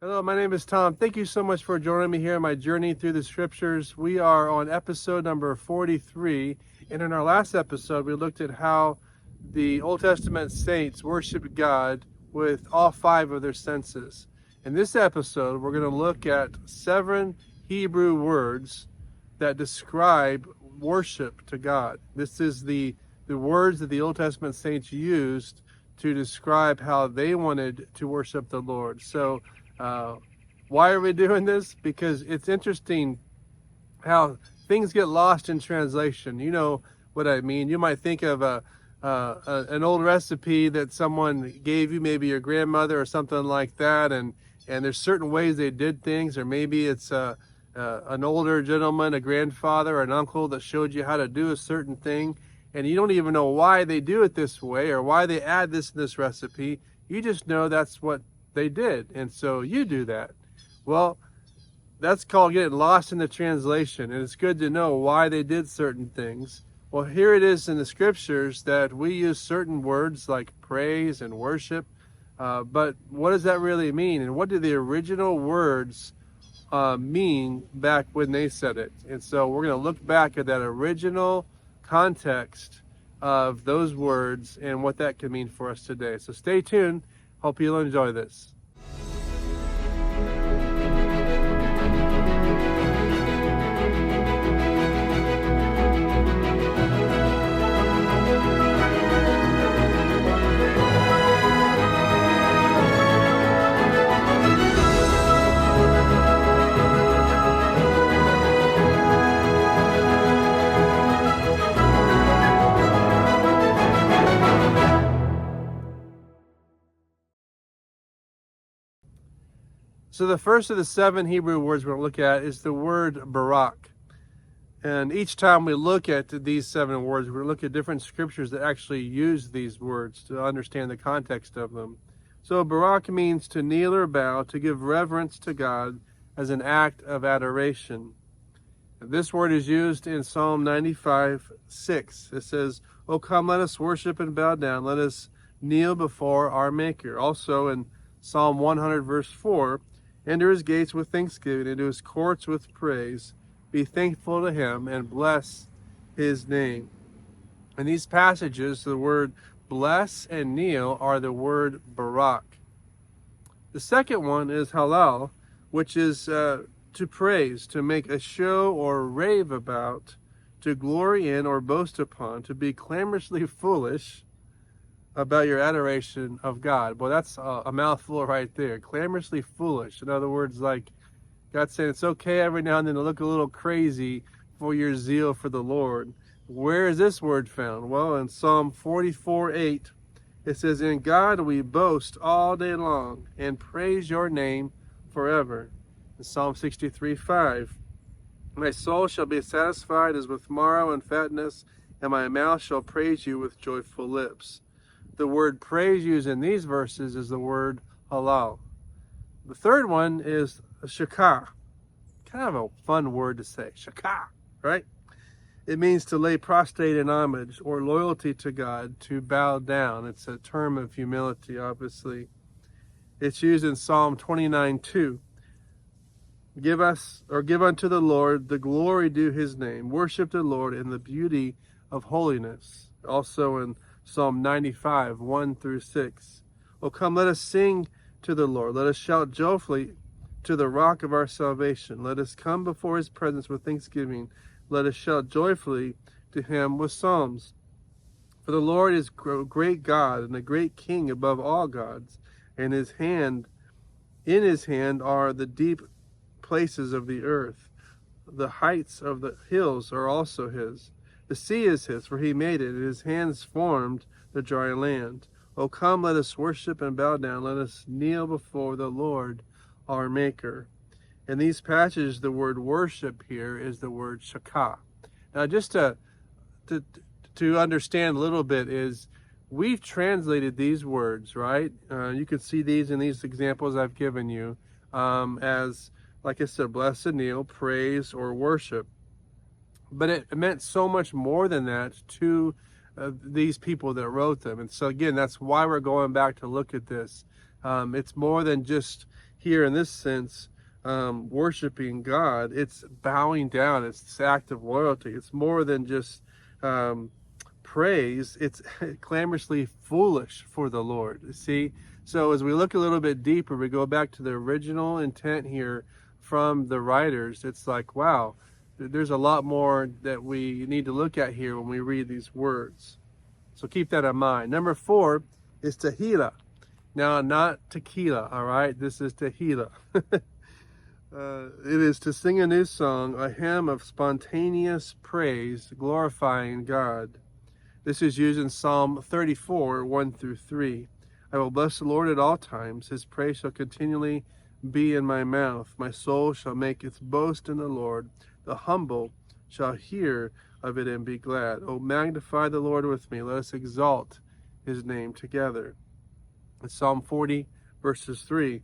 Hello, my name is Tom. Thank you so much for joining me here on my journey through the scriptures. We are on episode number 43, and in our last episode, we looked at how the Old Testament saints worshiped God with all five of their senses. In this episode, we're going to look at 7 Hebrew words that describe worship to God. This is the words that the Old Testament saints used to describe how they wanted to worship the Lord. So, why are we doing this? Because it's interesting how things get lost in translation. You know what I mean. You might think of an old recipe that someone gave you, maybe your grandmother or something like that, and there's certain ways they did things, or maybe it's an older gentleman, a grandfather, or an uncle that showed you how to do a certain thing, and you don't even know why they do it this way or why they add this in this recipe. You just know that's what they did, and so you do that. Well, that's called getting lost in the translation, and it's good to know why they did certain things. Well, here it is in the scriptures that we use certain words like praise and worship, but what does that really mean, and what do the original words mean back when they said it? And so we're going to look back at that original context of those words and what that can mean for us today. So stay tuned. Hope you'll enjoy this. So the first of the 7 Hebrew words we're going to look at is the word barak. And each time we look at these 7 words, we're going to look at different scriptures that actually use these words to understand the context of them. So barak means to kneel or bow, to give reverence to God as an act of adoration. This word is used in Psalm 95:6. It says, "O come, let us worship and bow down. Let us kneel before our Maker." Also in Psalm 100 verse 4, "Enter his gates with thanksgiving, into his courts with praise. Be thankful to him and bless his name." In these passages, the word bless and kneel are the word barak. The second one is halal, which is to praise, to make a show or rave about, to glory in or boast upon, to be clamorously foolish about your adoration of God. Boy, that's a mouthful right there. Clamorously foolish. In other words, like God saying it's okay every now and then to look a little crazy for your zeal for the Lord. Where is this word found? Well, in Psalm 44:8, it says, "In God we boast all day long and praise your name forever." In Psalm 63:5, "My soul shall be satisfied as with marrow and fatness, and my mouth shall praise you with joyful lips." The word praise used in these verses is the word halal. The third one is shakah. Kind of a fun word to say, shakah, right? It means to lay prostrate in homage or loyalty to God, to bow down. It's a term of humility, obviously. It's used in Psalm 29:2. "Give unto the Lord the glory due his name. Worship the Lord in the beauty of holiness." Also in Psalm 95:1 through 6. "O come, let us sing to the Lord. Let us shout joyfully to the rock of our salvation. Let us come before his presence with thanksgiving. Let us shout joyfully to him with psalms. For the Lord is great God and a great King above all gods, and in his hand are the deep places of the earth. The heights of the hills are also his. The sea is his, for he made it, and his hands formed the dry land. O come, let us worship and bow down. Let us kneel before the Lord, our Maker." In these passages, the word worship here is the word shakah. Now, just to understand a little bit is, we've translated these words, right? You can see these in these examples I've given you as, like I said, bless and kneel, praise, or worship. But it meant so much more than that to these people that wrote them. And so again, that's why we're going back to look at this. It's more than just here in this sense, worshiping God, it's bowing down. It's this act of loyalty. It's more than just praise. It's clamorously foolish for the Lord. See, so as we look a little bit deeper, we go back to the original intent here from the writers. It's like, wow, there's a lot more that we need to look at here when we read these words. So keep that in mind. Number 4 is tehillah. Now, not tequila, all right? This is tehillah. It is to sing a new song, a hymn of spontaneous praise, glorifying God. This is used in Psalm 34, 1 through 3. I will bless the Lord at all times. His praise shall continually be in my mouth. My soul shall make its boast in the Lord. The humble shall hear of it and be glad. Oh, magnify the Lord with me. Let us exalt his name together. In Psalm 40, verses 3,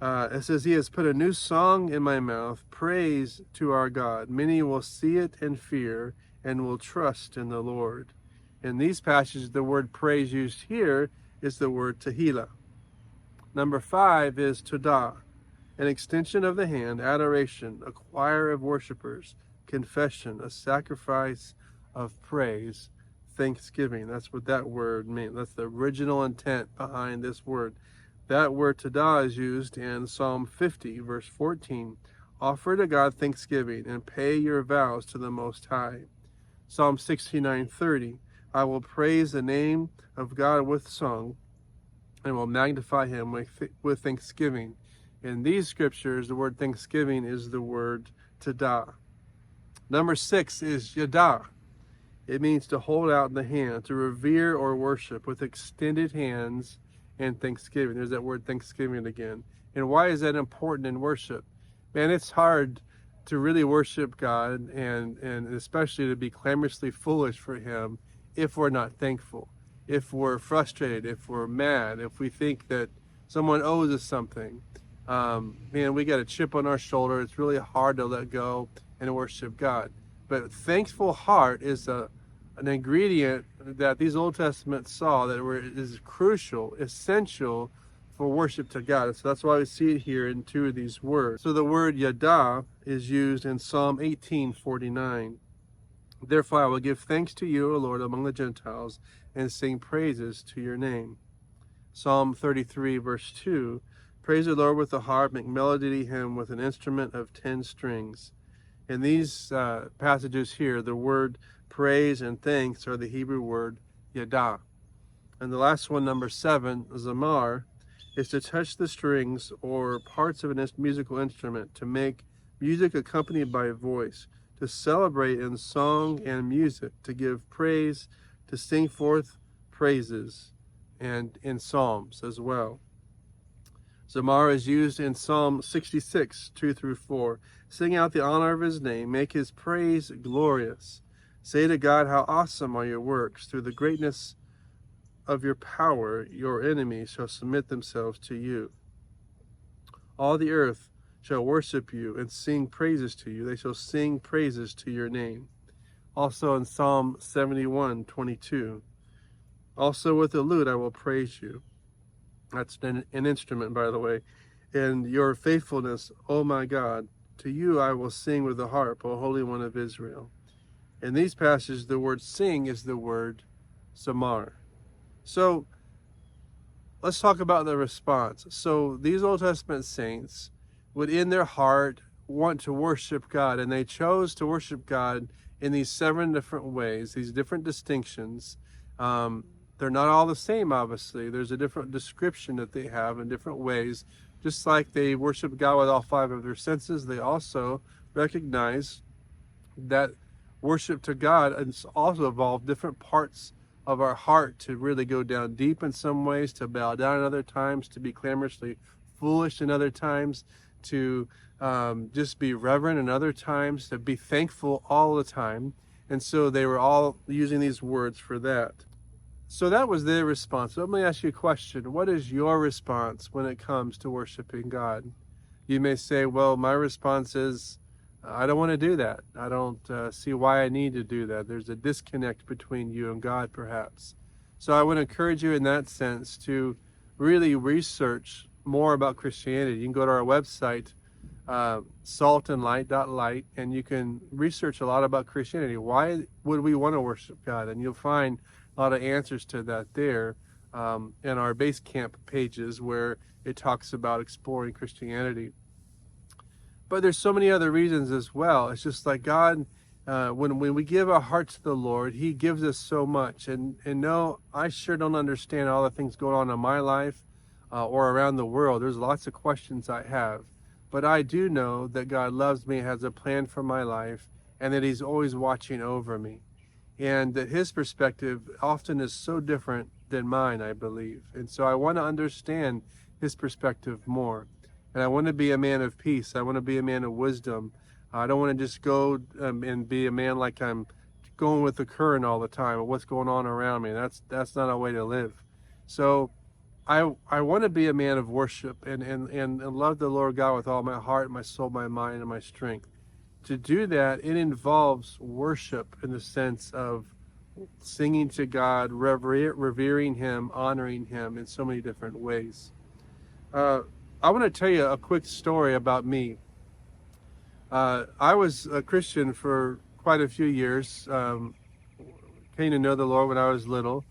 it says, he has put a new song in my mouth, praise to our God. Many will see it and fear and will trust in the Lord. In these passages, the word praise used here is the word tehillah. Number 5 is todah, an extension of the hand, adoration, a choir of worshipers, confession, a sacrifice of praise, thanksgiving. That's what that word means. That's the original intent behind this word. That word todah is used in Psalm 50, verse 14. Offer to God thanksgiving and pay your vows to the Most High. Psalm 69:30. I will praise the name of God with song and will magnify him with thanksgiving. In these scriptures, the word thanksgiving is the word todah. Number 6 is yadah. It means to hold out the hand, to revere or worship with extended hands and thanksgiving. There's that word thanksgiving again. And why is that important in worship? Man, it's hard to really worship God and especially to be clamorously foolish for him if we're not thankful, if we're frustrated, if we're mad, if we think that someone owes us something. Man, we got a chip on our shoulder. It's really hard to let go and worship God. But thankful heart is an ingredient that these Old Testament saw that is crucial, essential for worship to God. So that's why we see it here in 2 of these words. So the word yadah is used in Psalm 18:49. Therefore I will give thanks to you, O Lord, among the Gentiles, and sing praises to your name. Psalm 33, verse 2. Praise the Lord with the harp, make melody to him with an instrument of 10 strings. In these passages here, the word praise and thanks are the Hebrew word yadah. And the last one, number 7, zamar, is to touch the strings or parts of a musical instrument, to make music accompanied by a voice, to celebrate in song and music, to give praise, to sing forth praises, and in psalms as well. Zamar is used in Psalm 66, 2 through 4. Sing out the honor of his name, make his praise glorious. Say to God, how awesome are your works. Through the greatness of your power, your enemies shall submit themselves to you. All the earth shall worship you and sing praises to you. They shall sing praises to your name. Also in Psalm 71, 22. Also with the lute I will praise you. That's an instrument, by the way. And your faithfulness, O my God, to you I will sing with the harp, O Holy One of Israel. In these passages, the word sing is the word zamar. So let's talk about the response. So these Old Testament saints would in their heart want to worship God, and they chose to worship God in these 7 different ways, these different distinctions. They're not all the same, obviously. There's a different description that they have in different ways. Just like they worship God with all 5 of their senses, they also recognize that worship to God has also involved different parts of our heart to really go down deep in some ways, to bow down in other times, to be clamorously foolish in other times, to just be reverent in other times, to be thankful all the time. And so they were all using these words for that. So that was their response. Let me ask you a question. What is your response when it comes to worshiping God? You may say, well, my response is, I don't want to do that. I don't see why I need to do that. There's a disconnect between you and God, perhaps. So I would encourage you in that sense to really research more about Christianity, you can go to our website, saltandlight.light, and you can research a lot about Christianity. Why would we want to worship God? And you'll find a lot of answers to that there in our base camp pages, where it talks about exploring Christianity. But there's so many other reasons as well. It's just like God, when we give our heart to the Lord, He gives us so much. And no, I sure don't understand all the things going on in my life or around the world. There's lots of questions I have. But I do know that God loves me, has a plan for my life, and that He's always watching over me. And that His perspective often is so different than mine, I believe. And so I want to understand His perspective more. And I want to be a man of peace. I want to be a man of wisdom. I don't want to just go and be a man like I'm going with the current all the time, or what's going on around me. That's not a way to live. So I want to be a man of worship and love the Lord God with all my heart, my soul, my mind, and my strength. To do that, it involves worship in the sense of singing to God, revering Him, honoring Him in so many different ways. I want to tell you a quick story about me. I was a Christian for quite a few years. Came to know the Lord when I was little.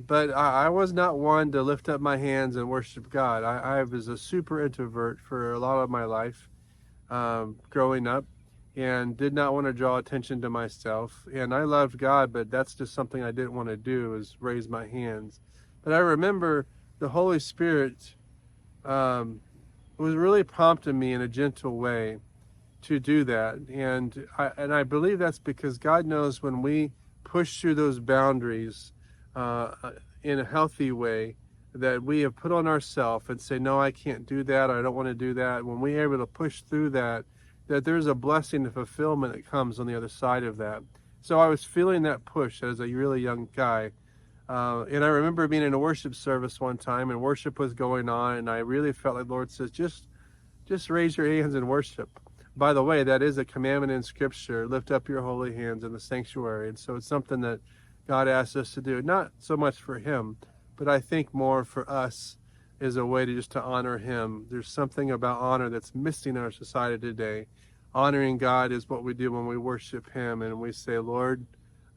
But I was not one to lift up my hands and worship God. I was a super introvert for a lot of my life growing up, and did not want to draw attention to myself. And I loved God, but that's just something I didn't want to do, is raise my hands. But I remember the Holy Spirit was really prompting me in a gentle way to do that. And I believe that's because God knows when we push through those boundaries in a healthy way that we have put on ourselves and say, no, I can't do that, I don't want to do that. When we're able to push through that there's a blessing and fulfillment that comes on the other side of that. So I was feeling that push as a really young guy. And I remember being in a worship service one time, and worship was going on, and I really felt like the Lord says, just raise your hands and worship. By the way, that is a commandment in Scripture, lift up your holy hands in the sanctuary. And so it's something that God asks us to do, not so much for Him, but I think more for us is a way to honor Him. There's something about honor that's missing in our society today. Honoring God is what we do when we worship Him, and we say, Lord,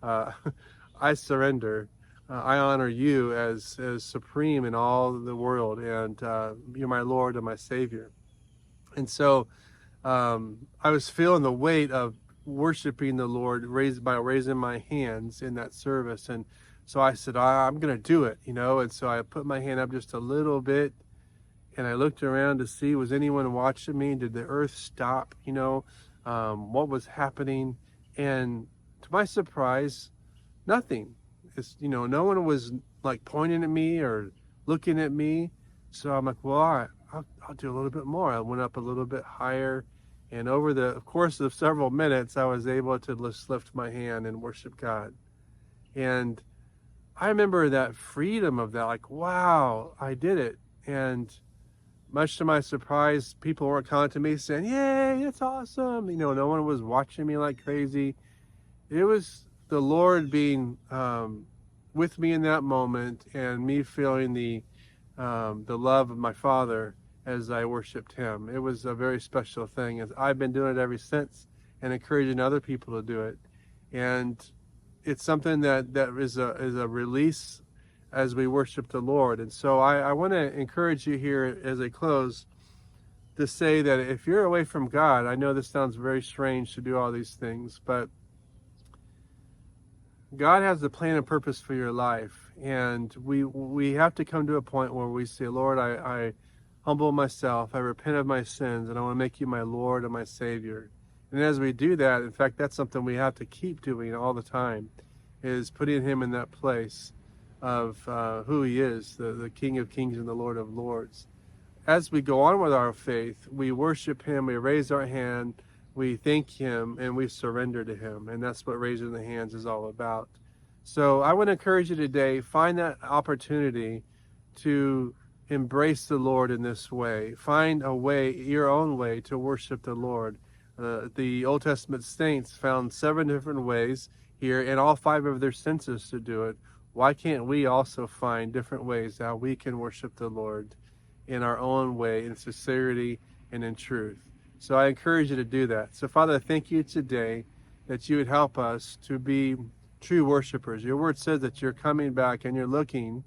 I surrender. I honor You as supreme in all the world, and You're my Lord and my Savior. And so I was feeling the weight of worshiping the Lord by raising my hands in that service. And so I said, I'm going to do it, and so I put my hand up just a little bit, and I looked around to see, was anyone watching me? Did the earth stop? What was happening? And to my surprise, nothing. No one was like pointing at me or looking at me. So I'm like, well, I'll do a little bit more. I went up a little bit higher, and over the course of several minutes, I was able to just lift my hand and worship God. And I remember that freedom of that, like, wow, I did it. And much to my surprise, people weren't coming to me saying, yay, that's awesome. No one was watching me like crazy. It was the Lord being with me in that moment, and me feeling the love of my Father as I worshiped Him. It was a very special thing, as I've been doing it ever since, and encouraging other people to do it. And it's something that is a release as we worship the Lord. And so I want to encourage you here as I close to say that if you're away from God, I know this sounds very strange to do all these things, but God has a plan and purpose for your life. And we have to come to a point where we say, Lord, I humble myself, I repent of my sins, and I want to make You my Lord and my Savior. And as we do that, in fact, that's something we have to keep doing all the time, is putting Him in that place of who He is, the King of Kings and the Lord of Lords. As we go on with our faith, we worship Him, we raise our hand, we thank Him, and we surrender to Him. And that's what raising the hands is all about. So I want to encourage you today, find that opportunity to embrace the Lord in this way. Find a way, your own way, to worship the Lord. The Old Testament saints found 7 different ways here, and all 5 of their senses to do it. Why can't we also find different ways how we can worship the Lord? in our own way, in sincerity and in truth. So I encourage you to do that. So Father, I thank you today that you would help us to be true worshipers. Your word says that you're coming back and you're looking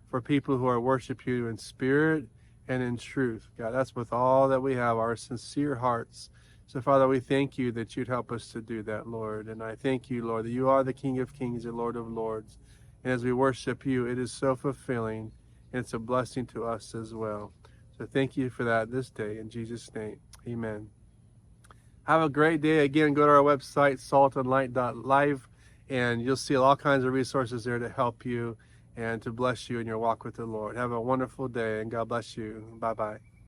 for people who are worship you in spirit and in truth. God, that's with all that we have, our sincere hearts. So Father, we thank you that you'd help us to do that, Lord. And I thank you, Lord, that you are the King of Kings and Lord of Lords. And as we worship you, it is so fulfilling and it's a blessing to us as well. So thank you for that this day. In Jesus' name, amen. Have a great day. Again, go to our website, saltandlight.live, and you'll see all kinds of resources there to help you and to bless you in your walk with the Lord. Have a wonderful day, and God bless you. Bye-bye.